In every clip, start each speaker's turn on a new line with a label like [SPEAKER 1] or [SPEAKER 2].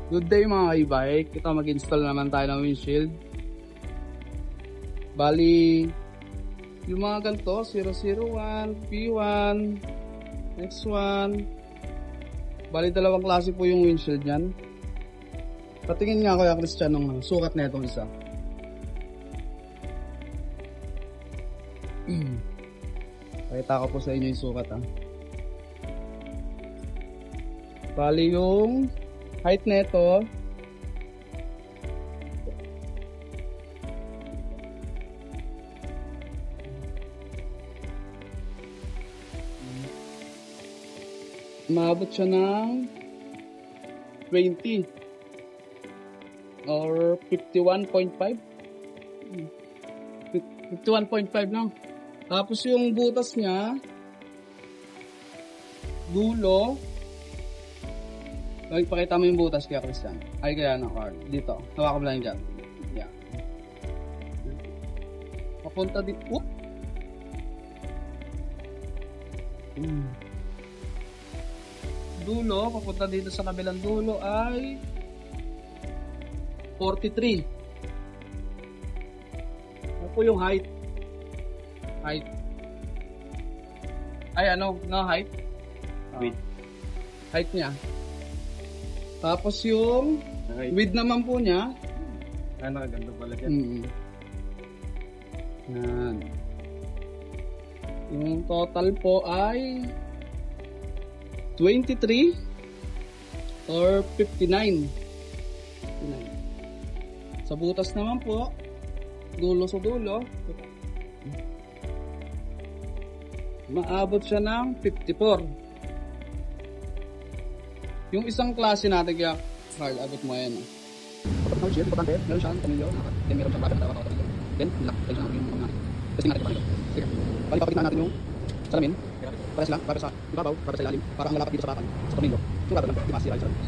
[SPEAKER 1] Good day mga e-bike. Ito mag-install naman tayo ng windshield. Bali, yung mga ganito, 001, P1, X1. Bali, dalawang klase po yung windshield yan. Patingin nga Kuya Christian ng sukat na itong isa. Pakita ko po sa inyo yung sukat ha. Bali yung height nito maabot siya ng 20 or 51.5 51.5 lang. Tapos yung butas niya dulo. Pakita mo yung butas kaya Christian. Ay kaya na card. Dito. Hawakan mo lang dyan. Yan. Papunta dito. Dulo. Papunta dito sa kabilang dulo ay 43. Ano po yung height? Height. Ay ano? No height? Height niya. Tapos yung width naman po niya.
[SPEAKER 2] Ay, nakaganda pala dyan.
[SPEAKER 1] Yan. Yung total po ay 23 or 59. Sa butas naman po, dulo sa dulo, maabot siya ng 54. Yung isang klase natin kaya Carl, abot mo yan. Kapag na-shield, importante, meron siyang panilyo, then meron siyang bracket na dapat panilyo. Then, lock, then siyang yung mga testing natin panilyo. Sige. Bali, papakita natin yung salamin. Pares lang, para sa ibabaw, para sa ilalim, para ang lalapat dito sa bakal, sa panilyo. Yung lang, di masira yung salamin.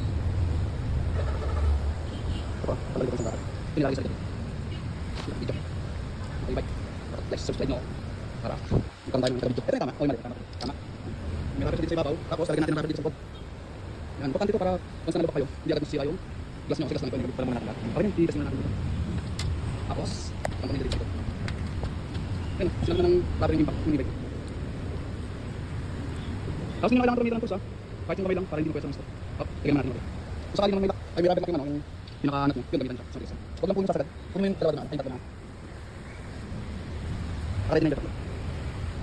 [SPEAKER 1] Ito, pabalik ko sa bakal. Pinilagay sa likod. Video. Okay, bye. Like, subscribe nyo. Para, magkaroon tayo ng video. Ito yung tama. Okay, mali. Tama. May rubber dito sa ibabaw, tapos lalagyan natin ng rubber dito sa boob. Yan, importante ito para once na nalabak kayo, hindi agad masisira yung glass nyo. Kasi glass lang ito, pala muna natin lahat. Okay, hindi kasi muna natin dito. Tapos, ang panilyo dito. Yan, sila naman ang rubber yung impact, yung e-bike. Tapos hindi na kailangan ito ng tools ha. Kahit yung kamay lang, para hindi mo pwede sa misto. Lagyan natin ito. Kung sakali naman may lock, ay may rubber lock yung ano, yung pinaka-nut nyo, yun gamitan siya. Sa glass. Huwag lang po yung sasagad. Kung may dalawa naman, ay tatlo na. Ready na yung dito.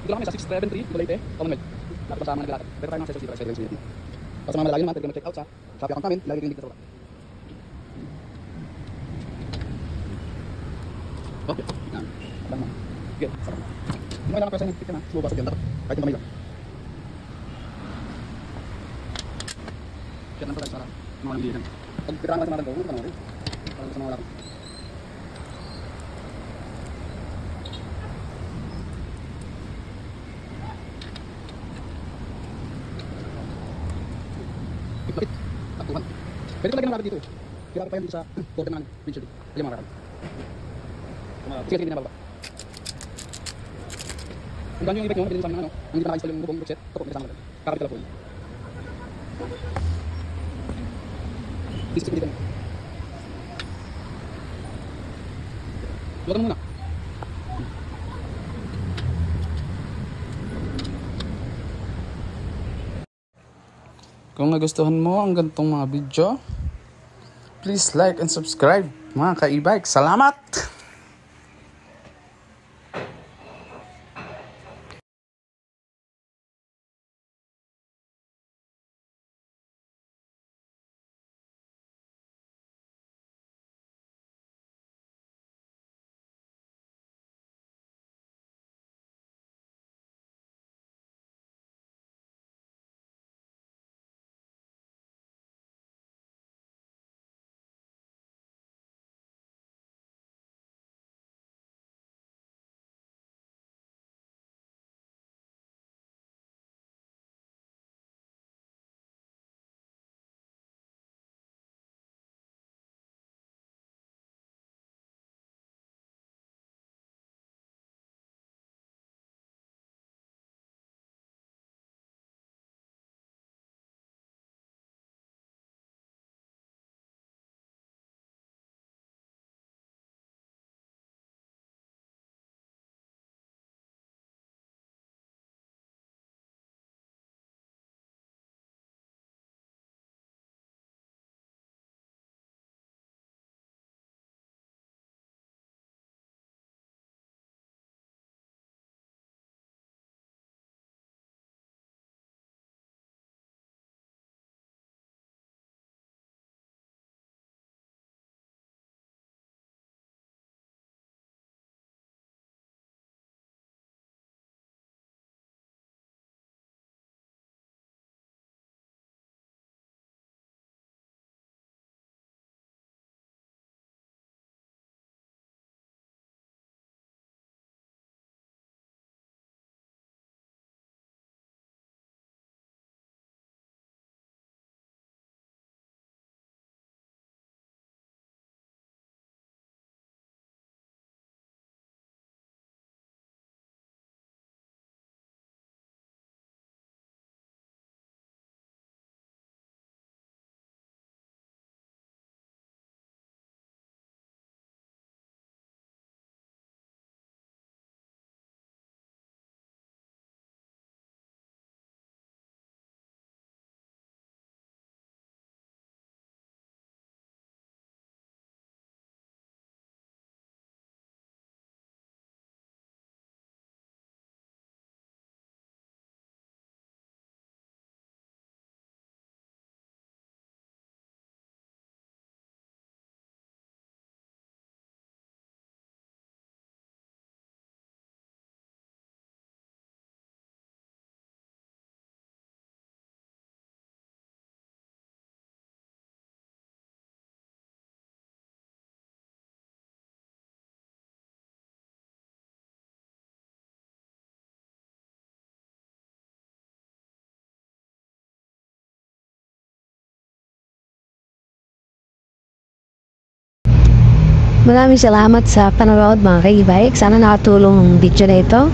[SPEAKER 1] Dito lang kami sa 673, Gulay Common Med. Lapit pa sa mga naglalakad. Pero tayo mga sessions dito, sa sessions dito. Tapos sa mga malalayo naman, pwede mag-check out sa Shopee account namin, lagi rin dito sa baba. Okay, yan. Abang mo. Good, sarap na. Hindi mo kailangan presa yung 50 na, slow basag yan, dapat kahit yung kamay lang. Kaya lang po tayo sa mga nabilihan. Pag piraan natin natin ito, huwag ka naman rin. Para sa mga wala ko. Lapit, taktuhan. Pwede ko lagyan ng rubber dito eh. Kaya pa yan dito sa border ng windshield. Lagyan mga rubber. Sige, hindi na bababa. Kung gano'n yung e-bike nyo, pwede nyo sa mga ano, ang hindi pa naka-install yung bubong set, ito po, may kasama natin. Kakapit ka lang po yun. Isip dito nyo. Luwag muna. Kung nagustuhan mo ang ganitong mga video, please like and subscribe mga ka-e-bike. Salamat!
[SPEAKER 3] Maraming salamat sa panonood mga kaibike. Sana nakatulong ang video na ito.